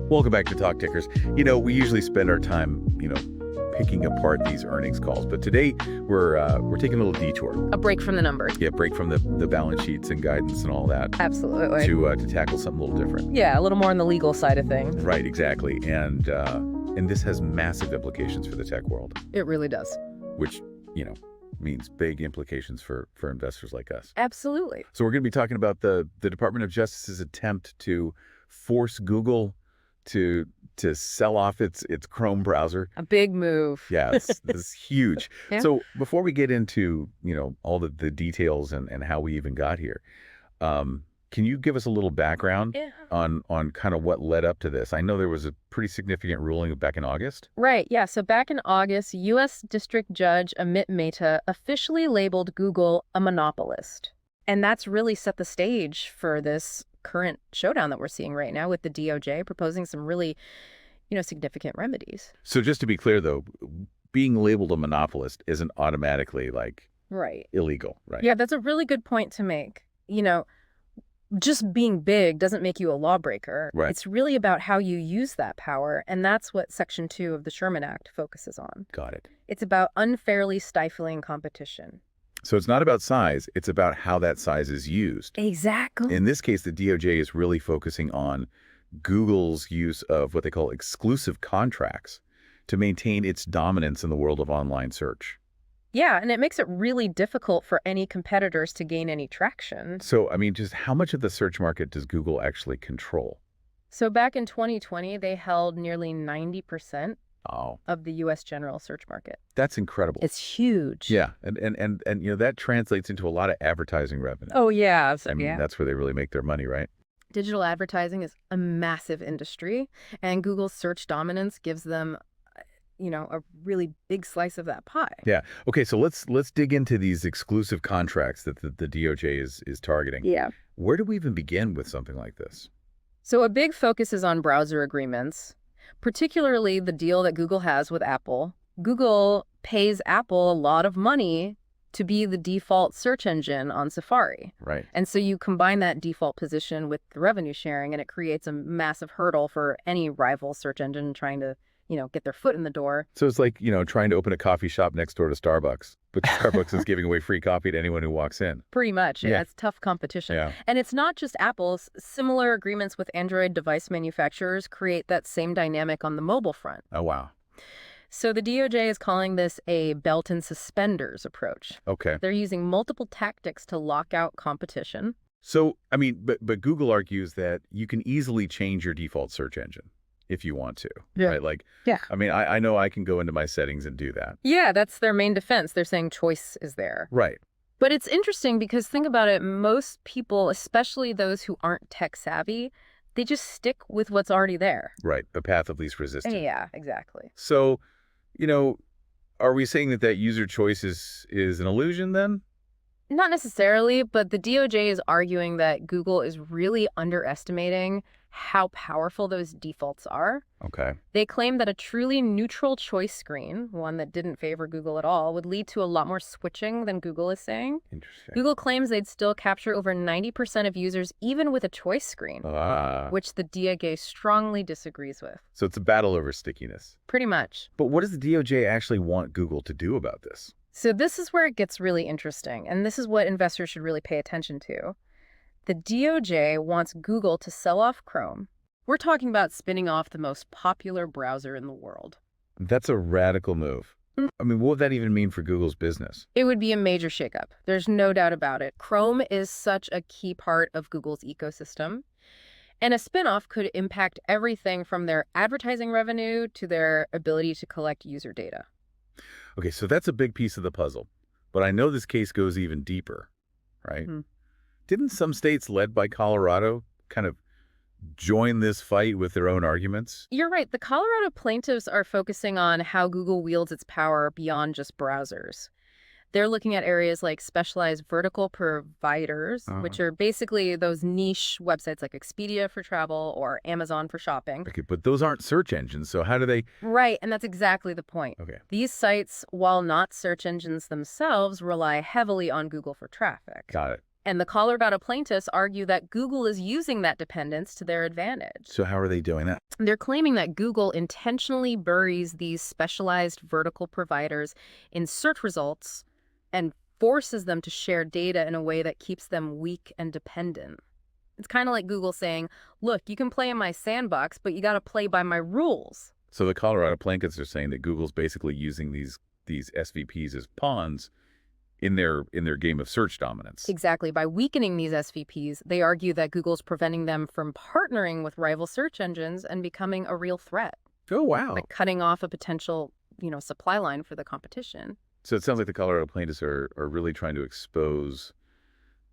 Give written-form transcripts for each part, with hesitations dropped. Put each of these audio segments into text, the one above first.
Welcome back to TalkTickers. We usually spend our time, picking apart these earnings calls, but today we're taking a little detour. A break from the numbers. Yeah, break from the balance sheets and guidance and all that. Absolutely. To tackle something a little different. Yeah, a little more on the legal side of things. Right, exactly. And this has massive implications for the tech world. It really does. Which, means big implications for investors like us. Absolutely. So we're going to be talking about the Department of Justice's attempt to force Google to sell off its Chrome browser. A big move. Yeah, this is huge. Yeah. So before we get into, all the details and how we even got here, can you give us a little background on kind of what led up to this? I know there was a pretty significant ruling back in August. Right, yeah. So back in August, U.S. District Judge Amit Mehta officially labeled Google a monopolist. And that's really set the stage for this current showdown that we're seeing right now with the DOJ proposing some really, significant remedies. So just to be clear, though, being labeled a monopolist isn't automatically right. illegal, right? Yeah, that's a really good point to make. Just being big doesn't make you a lawbreaker. Right. It's really about how you use that power, and that's what Section 2 of the Sherman Act focuses on. Got it. It's about unfairly stifling competition. So it's not about size, it's about how that size is used. Exactly. In this case, the DOJ is really focusing on Google's use of what they call exclusive contracts to maintain its dominance in the world of online search. Yeah, and it makes it really difficult for any competitors to gain any traction. So, just how much of the search market does Google actually control? So back in 2020, they held nearly 90% of the U.S. general search market. That's incredible. It's huge. Yeah, and that translates into a lot of advertising revenue. Oh, yeah. That's where they really make their money, right? Digital advertising is a massive industry, and Google's search dominance gives them, a really big slice of that pie. Yeah. Okay, so let's dig into these exclusive contracts that the DOJ is targeting. Yeah. Where do we even begin with something like this? So a big focus is on browser agreements, particularly the deal that Google has with Apple. Google pays Apple a lot of money to be the default search engine on Safari. Right. And so you combine that default position with the revenue sharing, and it creates a massive hurdle for any rival search engine trying to, get their foot in the door. So it's like, trying to open a coffee shop next door to Starbucks, but Starbucks is giving away free coffee to anyone who walks in. Pretty much. Yeah. It's tough competition. Yeah. And it's not just Apple. Similar agreements with Android device manufacturers create that same dynamic on the mobile front. Oh, wow. So the DOJ is calling this a belt and suspenders approach. Okay. They're using multiple tactics to lock out competition. So, but Google argues that you can easily change your default search engine if you want to, Yeah. right? Yeah. I know I can go into my settings and do that. Yeah, that's their main defense. They're saying choice is there. Right. But it's interesting because think about it. Most people, especially those who aren't tech savvy, they just stick with what's already there. Right. The path of least resistance. Yeah, exactly. So, are we saying that user choice is an illusion then? Not necessarily, but the DOJ is arguing that Google is really underestimating how powerful those defaults are. Okay. They claim that a truly neutral choice screen, one that didn't favor Google at all, would lead to a lot more switching than Google is saying. Interesting. Google claims they'd still capture over 90% of users even with a choice screen, which the DOJ strongly disagrees with. So it's a battle over stickiness. Pretty much. But what does the DOJ actually want Google to do about this? So this is where it gets really interesting, and this is what investors should really pay attention to. The DOJ wants Google to sell off Chrome. We're talking about spinning off the most popular browser in the world. That's a radical move. What would that even mean for Google's business? It would be a major shakeup. There's no doubt about it. Chrome is such a key part of Google's ecosystem. And a spinoff could impact everything from their advertising revenue to their ability to collect user data. Okay, so that's a big piece of the puzzle. But I know this case goes even deeper, right? Didn't some states led by Colorado kind of join this fight with their own arguments? You're right. The Colorado plaintiffs are focusing on how Google wields its power beyond just browsers. They're looking at areas like specialized vertical providers, which are basically those niche websites like Expedia for travel or Amazon for shopping. Okay, but those aren't search engines, so how do they... Right, and that's exactly the point. Okay. These sites, while not search engines themselves, rely heavily on Google for traffic. Got it. And the Colorado plaintiffs argue that Google is using that dependence to their advantage. So how are they doing that? They're claiming that Google intentionally buries these specialized vertical providers in search results and forces them to share data in a way that keeps them weak and dependent. It's kind of like Google saying, look, you can play in my sandbox, but you got to play by my rules. So the Colorado plaintiffs are saying that Google's basically using these SVPs as pawns in their game of search dominance. Exactly. By weakening these SVPs, they argue that Google's preventing them from partnering with rival search engines and becoming a real threat. Oh, wow. Like cutting off a potential, supply line for the competition. So it sounds like the Colorado plaintiffs are really trying to expose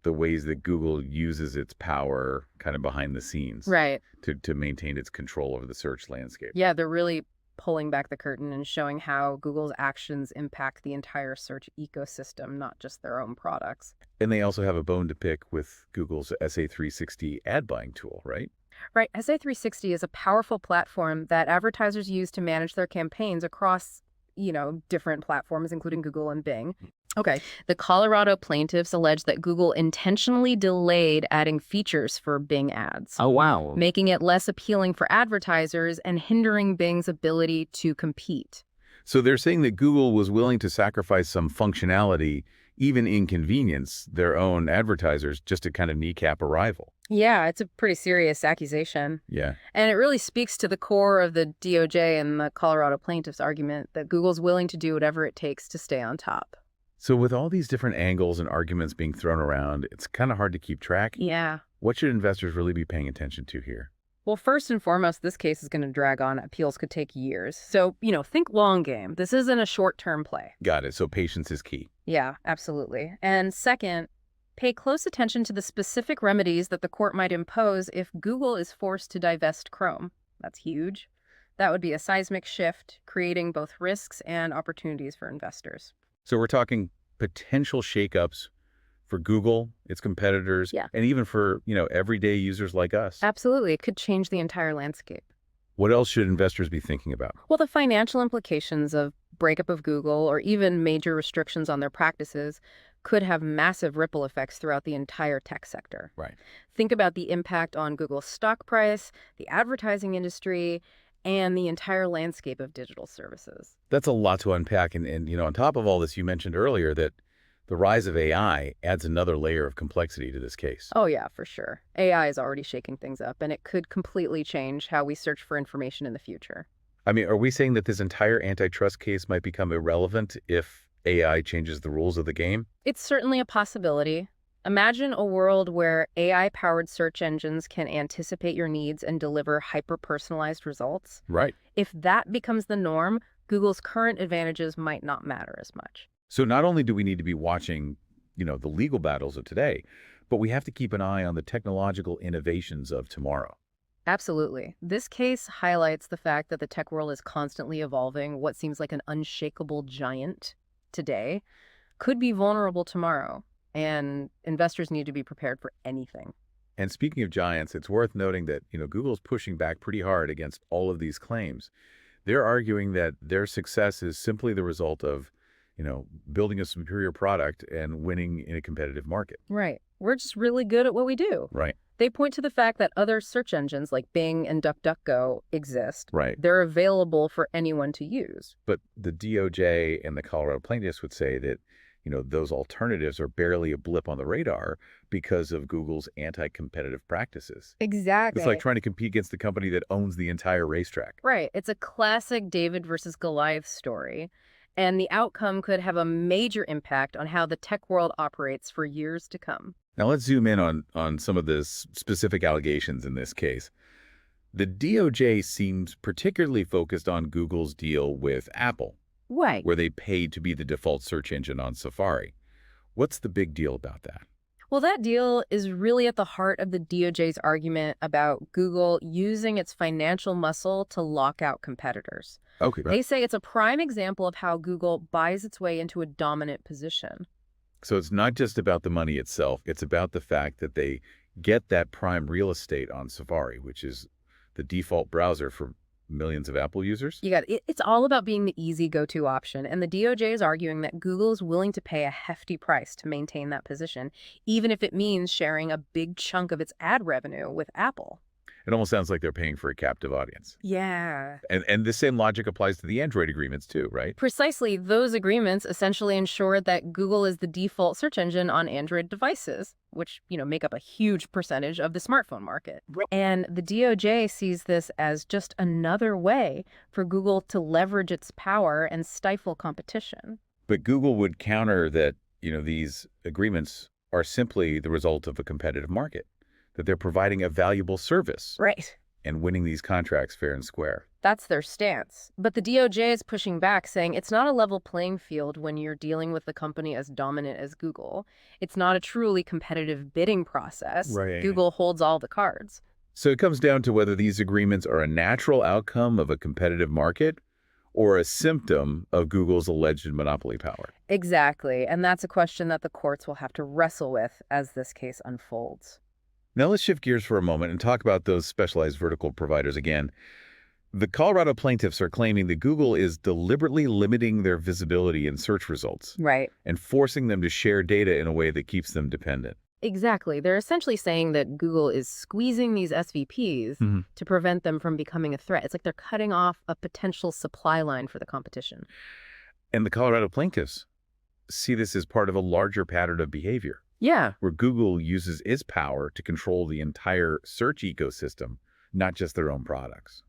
the ways that Google uses its power kind of behind the scenes. Right. To maintain its control over the search landscape. Yeah, they're really pulling back the curtain and showing how Google's actions impact the entire search ecosystem, not just their own products. And they also have a bone to pick with Google's SA360 ad buying tool, right? Right. SA360 is a powerful platform that advertisers use to manage their campaigns across, different platforms, including Google and Bing. Okay. The Colorado plaintiffs allege that Google intentionally delayed adding features for Bing ads. Oh, wow. Making it less appealing for advertisers and hindering Bing's ability to compete. So they're saying that Google was willing to sacrifice some functionality, even inconvenience, their own advertisers just to kind of kneecap a rival. Yeah, it's a pretty serious accusation. Yeah. And it really speaks to the core of the DOJ and the Colorado plaintiffs' argument that Google's willing to do whatever it takes to stay on top. So with all these different angles and arguments being thrown around, it's kind of hard to keep track. Yeah. What should investors really be paying attention to here? Well, first and foremost, this case is going to drag on. Appeals could take years. So, think long game. This isn't a short-term play. Got it. So patience is key. Yeah, absolutely. And second, pay close attention to the specific remedies that the court might impose if Google is forced to divest Chrome. That's huge. That would be a seismic shift, creating both risks and opportunities for investors. So we're talking potential shakeups for Google, its competitors, Yeah. and even for, everyday users like us. Absolutely. It could change the entire landscape. What else should investors be thinking about? Well, the financial implications of breakup of Google or even major restrictions on their practices could have massive ripple effects throughout the entire tech sector. Right. Think about the impact on Google's stock price, the advertising industry, and the entire landscape of digital services. That's a lot to unpack. And on top of all this, you mentioned earlier that the rise of AI adds another layer of complexity to this case. Oh, yeah, for sure. AI is already shaking things up, and it could completely change how we search for information in the future. I mean, are we saying that this entire antitrust case might become irrelevant if AI changes the rules of the game? It's certainly a possibility. Imagine a world where AI-powered search engines can anticipate your needs and deliver hyper-personalized results. Right. If that becomes the norm, Google's current advantages might not matter as much. So not only do we need to be watching, the legal battles of today, but we have to keep an eye on the technological innovations of tomorrow. Absolutely. This case highlights the fact that the tech world is constantly evolving. What seems like an unshakable giant today could be vulnerable tomorrow, and investors need to be prepared for anything. And speaking of giants, it's worth noting that, Google's pushing back pretty hard against all of these claims. They're arguing that their success is simply the result of, building a superior product and winning in a competitive market. Right. We're just really good at what we do. Right. They point to the fact that other search engines like Bing and DuckDuckGo exist. Right. They're available for anyone to use. But the DOJ and the Colorado plaintiffs would say that, those alternatives are barely a blip on the radar because of Google's anti-competitive practices. Exactly. It's like trying to compete against the company that owns the entire racetrack. Right. It's a classic David versus Goliath story. And the outcome could have a major impact on how the tech world operates for years to come. Now let's zoom in on some of the specific allegations in this case. The DOJ seems particularly focused on Google's deal with Apple, Right. where they paid to be the default search engine on Safari. What's the big deal about that? Well, that deal is really at the heart of the DOJ's argument about Google using its financial muscle to lock out competitors. Okay. They say it's a prime example of how Google buys its way into a dominant position. So it's not just about the money itself. It's about the fact that they get that prime real estate on Safari, which is the default browser for millions of Apple users? It's all about being the easy go-to option, and the DOJ is arguing that Google is willing to pay a hefty price to maintain that position, even if it means sharing a big chunk of its ad revenue with Apple. It almost sounds like they're paying for a captive audience. Yeah. And the same logic applies to the Android agreements too, right? Precisely, those agreements essentially ensure that Google is the default search engine on Android devices, which, make up a huge percentage of the smartphone market. And the DOJ sees this as just another way for Google to leverage its power and stifle competition. But Google would counter that, these agreements are simply the result of a competitive market, that they're providing a valuable service. Right. And winning these contracts fair and square. That's their stance. But the DOJ is pushing back, saying it's not a level playing field when you're dealing with a company as dominant as Google. It's not a truly competitive bidding process. Right. Google holds all the cards. So it comes down to whether these agreements are a natural outcome of a competitive market or a symptom of Google's alleged monopoly power. Exactly. And that's a question that the courts will have to wrestle with as this case unfolds. Now let's shift gears for a moment and talk about those specialized vertical providers again. The Colorado plaintiffs are claiming that Google is deliberately limiting their visibility in search results. Right. And forcing them to share data in a way that keeps them dependent. Exactly. They're essentially saying that Google is squeezing these SVPs to prevent them from becoming a threat. It's like they're cutting off a potential supply line for the competition. And the Colorado plaintiffs see this as part of a larger pattern of behavior. Yeah. Where Google uses its power to control the entire search ecosystem, not just their own products.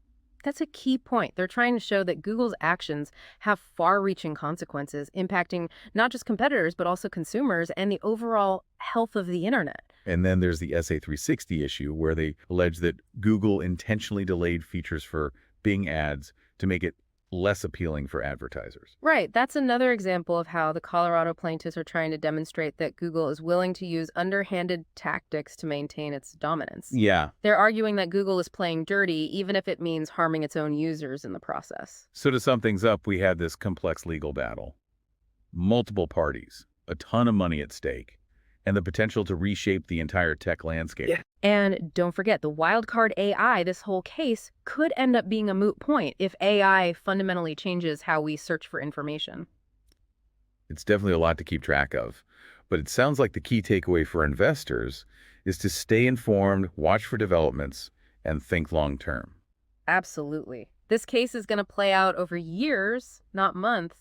That's a key point. They're trying to show that Google's actions have far-reaching consequences, impacting not just competitors, but also consumers and the overall health of the internet. And then there's the SA360 issue, where they allege that Google intentionally delayed features for Bing ads to make it less appealing for advertisers. Right. That's another example of how the Colorado plaintiffs are trying to demonstrate that Google is willing to use underhanded tactics to maintain its dominance. Yeah. They're arguing that Google is playing dirty, even if it means harming its own users in the process. So to sum things up, we had this complex legal battle. Multiple parties, a ton of money at stake, and the potential to reshape the entire tech landscape. Yeah. And don't forget, the wildcard AI, this whole case, could end up being a moot point if AI fundamentally changes how we search for information. It's definitely a lot to keep track of. But it sounds like the key takeaway for investors is to stay informed, watch for developments, and think long term. Absolutely. This case is going to play out over years, not months.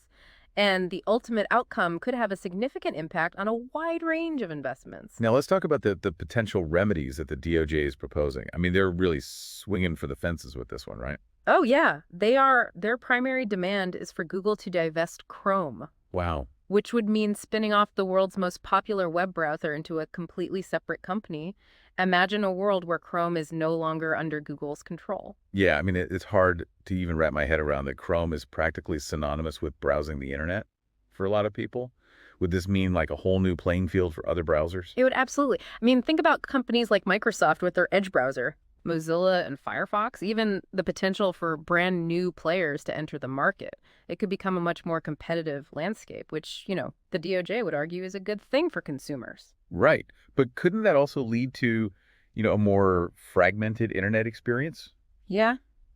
And the ultimate outcome could have a significant impact on a wide range of investments. Now, let's talk about the potential remedies that the DOJ is proposing. I mean, they're really swinging for the fences with this one, right? Oh, yeah. Their primary demand is for Google to divest Chrome. Wow. Which would mean spinning off the world's most popular web browser into a completely separate company. Imagine a world where Chrome is no longer under Google's control. Yeah, I mean, it's hard to even wrap my head around that Chrome is practically synonymous with browsing the internet for a lot of people. Would this mean like a whole new playing field for other browsers? It would absolutely. I mean, think about companies like Microsoft with their Edge browser, Mozilla and Firefox, even the potential for brand new players to enter the market. It could become a much more competitive landscape, which, the DOJ would argue is a good thing for consumers. Right. But couldn't that also lead to, a more fragmented internet experience? Yeah.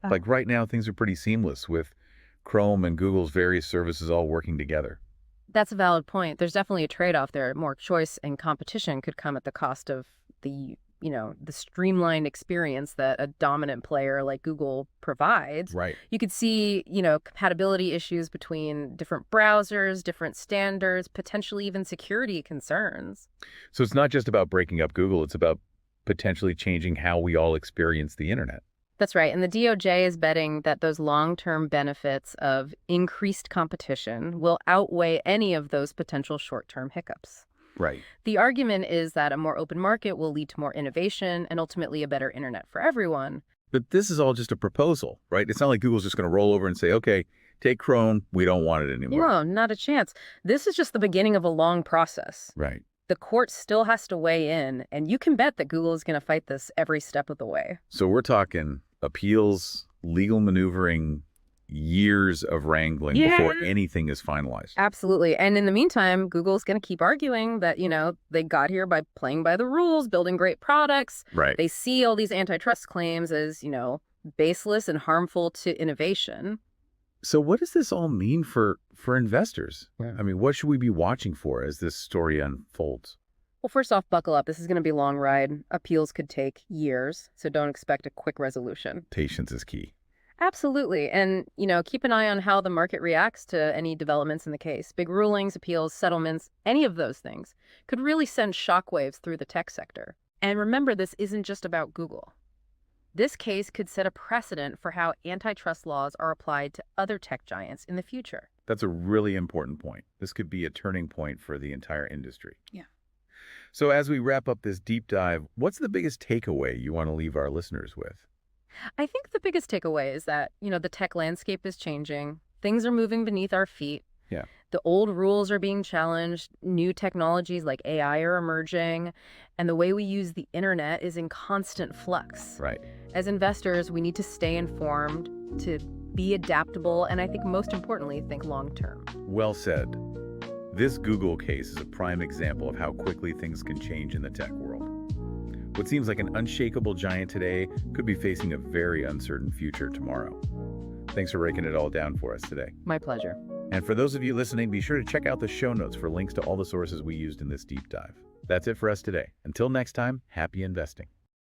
Like right now, things are pretty seamless with Chrome and Google's various services all working together. That's a valid point. There's definitely a trade-off there. More choice and competition could come at the cost of the streamlined experience that a dominant player like Google provides. Right. You could see, compatibility issues between different browsers, different standards, potentially even security concerns. So it's not just about breaking up Google, it's about potentially changing how we all experience the internet. That's right. And the DOJ is betting that those long-term benefits of increased competition will outweigh any of those potential short-term hiccups. Right. The argument is that a more open market will lead to more innovation and ultimately a better internet for everyone. But this is all just a proposal, right? It's not like Google's just going to roll over and say, okay, take Chrome, we don't want it anymore. No, not a chance. This is just the beginning of a long process. Right. The court still has to weigh in, and you can bet that Google is going to fight this every step of the way. So we're talking appeals, legal maneuvering, years of wrangling before anything is finalized. Absolutely. And in the meantime, Google's going to keep arguing that, they got here by playing by the rules, building great products. Right. They see all these antitrust claims as, baseless and harmful to innovation. So what does this all mean for investors? Yeah. I mean, what should we be watching for as this story unfolds? Well, first off, buckle up. This is going to be a long ride. Appeals could take years, so don't expect a quick resolution. Patience is key. Absolutely. And, keep an eye on how the market reacts to any developments in the case. Big rulings, appeals, settlements, any of those things could really send shockwaves through the tech sector. And remember, this isn't just about Google. This case could set a precedent for how antitrust laws are applied to other tech giants in the future. That's a really important point. This could be a turning point for the entire industry. Yeah. So as we wrap up this deep dive, what's the biggest takeaway you want to leave our listeners with? I think the biggest takeaway is that, the tech landscape is changing. Things are moving beneath our feet. Yeah. The old rules are being challenged. New technologies like AI are emerging. And the way we use the internet is in constant flux. Right. As investors, we need to stay informed, to be adaptable, and I think most importantly, think long term. Well said. This Google case is a prime example of how quickly things can change in the tech world. What seems like an unshakable giant today could be facing a very uncertain future tomorrow. Thanks for breaking it all down for us today. My pleasure. And for those of you listening, be sure to check out the show notes for links to all the sources we used in this deep dive. That's it for us today. Until next time, happy investing.